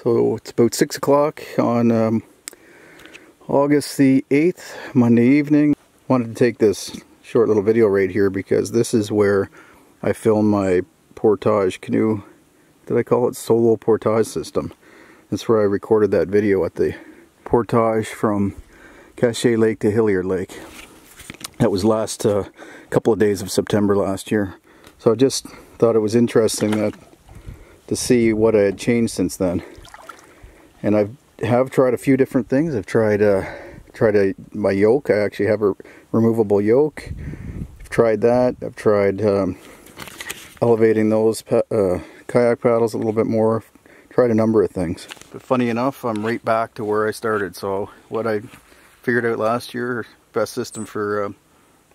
So it's about 6 o'clock on August the 8th, Monday evening. Wanted to take this short little video right here because this is where I filmed my portage canoe, did I call it solo portage system. That's where I recorded that video at the portage from Cachet Lake to Hilliard Lake. That was last couple of days of September last year. So I just thought it was interesting to see what I had changed since then. And I have tried a few different things. I've tried my yoke. I actually have a removable yoke. I've tried that. I've tried elevating those kayak paddles a little bit more. Tried a number of things. But funny enough, I'm right back to where I started. So what I figured out last year, best system for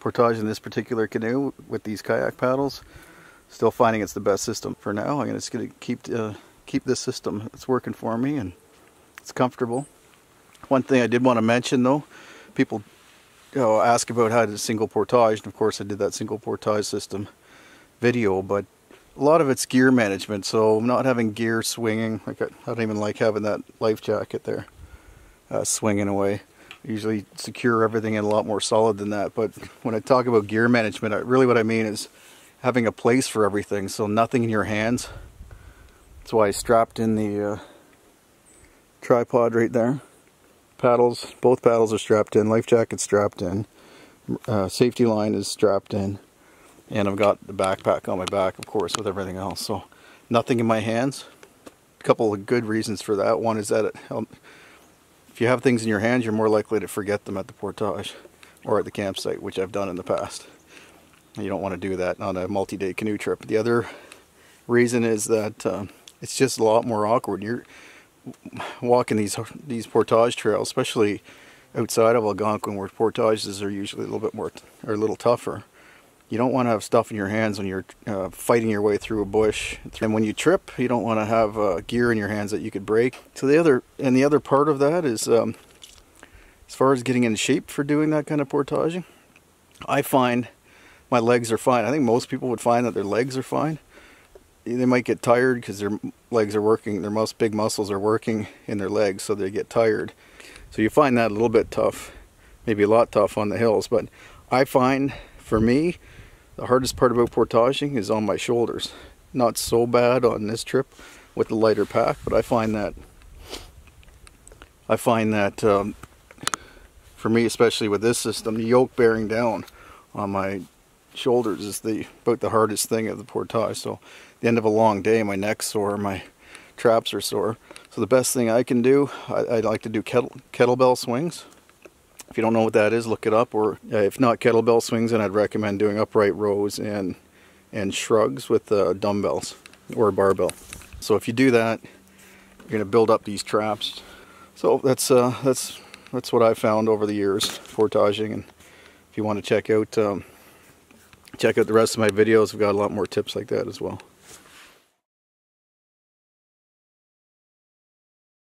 portage in this particular canoe with these kayak paddles, still finding it's the best system for now. I'm just going to keep this system. It's working for me and it's comfortable. One thing I did want to mention though, people ask about how to single portage, and of course I did that single portage system video, but a lot of it's gear management. So not having gear swinging, like I don't even like having that life jacket there swinging away. I usually secure everything in a lot more solid than that, but when I talk about gear management, really what I mean is having a place for everything, so nothing in your hands. That's why I strapped in the tripod right there. Paddles, both paddles are strapped in, life jacket's strapped in, safety line is strapped in, and I've got the backpack on my back, of course, with everything else. So nothing in my hands. A couple of good reasons for that. One is that if you have things in your hands, you're more likely to forget them at the portage or at the campsite, which I've done in the past. You don't want to do that on a multi-day canoe trip. The other reason is that it's just a lot more awkward. You're walking these portage trails, especially outside of Algonquin, where portages are usually a little bit more, or a little tougher. You don't want to have stuff in your hands when you're fighting your way through a bush. And when you trip, you don't want to have gear in your hands that you could break. So the other part of that is, as far as getting in shape for doing that kind of portaging, I find my legs are fine. I think most people would find that their legs are fine. They might get tired because their legs are working, their big muscles are working in their legs, so they get tired. So you find that a little bit tough, maybe a lot tough on the hills. But I find, for me, the hardest part about portaging is on my shoulders. Not so bad on this trip with the lighter pack, but I find that for me, especially with this system, the yoke bearing down on my shoulders is about the hardest thing of the portage. So at the end of a long day, my neck's sore, my traps are sore. So the best thing I can do, I like to do kettlebell swings. If you don't know what that is, look it up. Or if not kettlebell swings, then I'd recommend doing upright rows and shrugs with dumbbells or a barbell. So if you do that, you're going to build up these traps. So that's what I found over the years portaging. And if you want to check out the rest of my videos, I've got a lot more tips like that as well.